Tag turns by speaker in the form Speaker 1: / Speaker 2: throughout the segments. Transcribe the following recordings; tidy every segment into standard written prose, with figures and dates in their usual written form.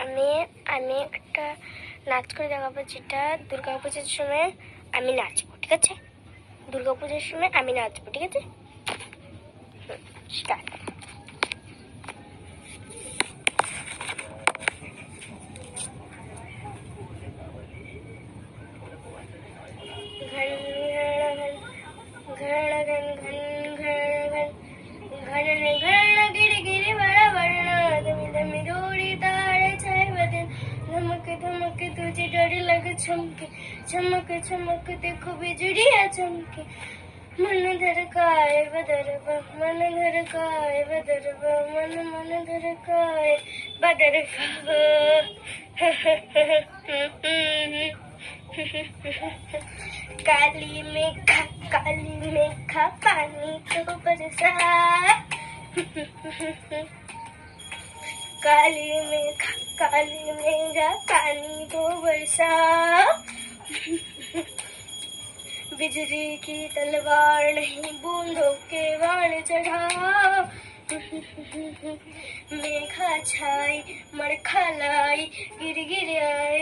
Speaker 1: আমি আমি একটা নাচ করে দেখাবো, যেটা দুর্গাপূজার সময় আমি নাচবো, ঠিক আছে? দুর্গাপূজার সময় আমি নাচবো, ঠিক আছে? স্টার্ট। तुझे डर लगे चमके चमक चमक देखो बिजुड़िया चमके मन धड़काए बदरवा मन धड़काए बदरवा मन मन धड़काए बदरवा काली मेघा पानी तो बरसा काली मेघा पानी को बरसा बिजली की तलवार नहीं बूंदों के बाण चढ़ा मेघा छाई मरखा लाई गिर गिर आए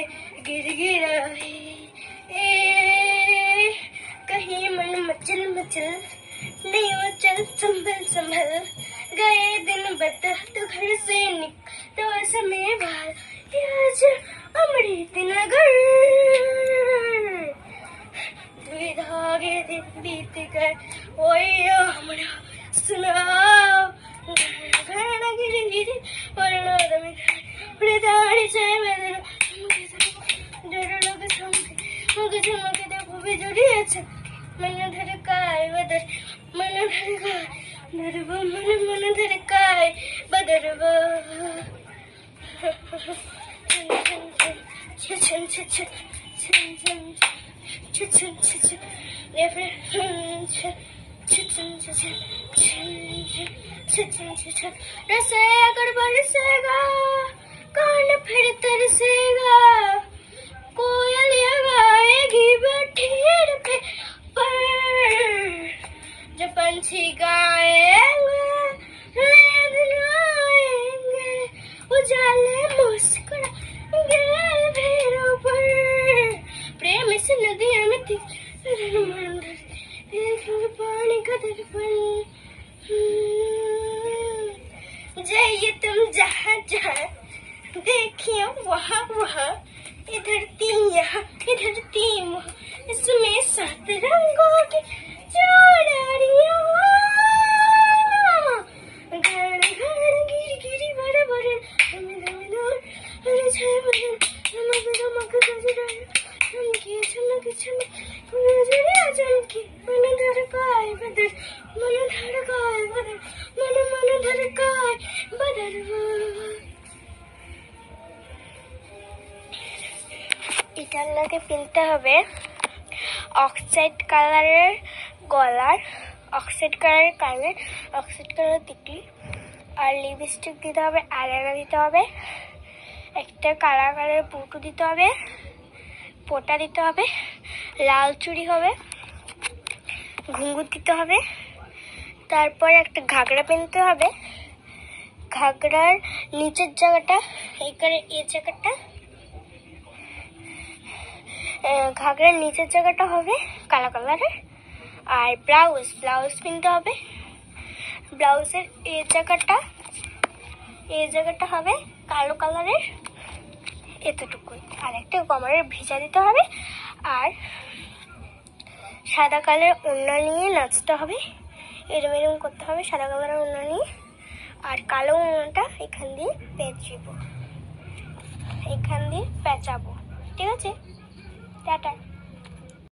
Speaker 1: कहीं मन मचल मचल नहीं मचल संभल संभल गए दिन बता तो घर से निकलो समय बाहर आज अमृत नगर धागे दिन बीत गए ओयो हमरा सुनाओ गिरी गिरी वरना दमे प्रदारी चाहे मैं डर लगे चमके मुझे चमके देखो बिजुड़ी अच्छा मन धड़काए बदर मन धड़काए बदरवा मन धड़काए बदरवा छन छन छन छन छन छन रसेगा गड़बड़ रसेगा कान फिर तरसेगा कोयल गाएगी बैठी पे जो पंछी गाएंगे उजाले मुस्कुराएंगे भेड़ों पर प्रेम से नदियां में पानी का दर्पण जाइए तुम जहाँ जहाँ देखिए वहाँ वहाँ इधर तीन यहाँ इधर तीन वहाँ इसमें 7 रंगों की जोड़ियाँ घर घर गिरी गिरी बड़े बड़े चमक चमके चमके चमके मन धड़काए बदर मन धड़काए बदर मन मन धड़काए बदर এটার লাগে কিনতে হবে অক্সাইড কালারের গলার, অক্সাইড কালারের কানের, অক্সাইড কালারের টিকলি, আর লিপস্টিক দিতে হবে, আইলাইনার দিতে হবে, একটা কালা কালারের পুটু দিতে হবে, পোটা দিতে হবে, লাল চুড়ি হবে, ঘুঙ্গুর দিতে হবে, তারপর একটা ঘাগরা কিনতে হবে। ঘাগরার নিচের জায়গাটা এইখানে, এই জায়গাটা ঘাগরার নিচের জায়গাটা হবে কালো কালারের। আর ব্লাউজ কিনতে হবে। ব্লাউজের এই জায়গাটা হবে কালো কালারের, এতটুকুই। আর একটা কোমরের ভিজা দিতে হবে। আর সাদা কালারের ওড়না নিয়ে নাচতে হবে, এরম এরম করতে হবে সাদা কালারের ওড়না নিয়ে। আর কালো ওড়নাটা এখান দিয়ে পেঁচাবো, ঠিক আছে? টাটা।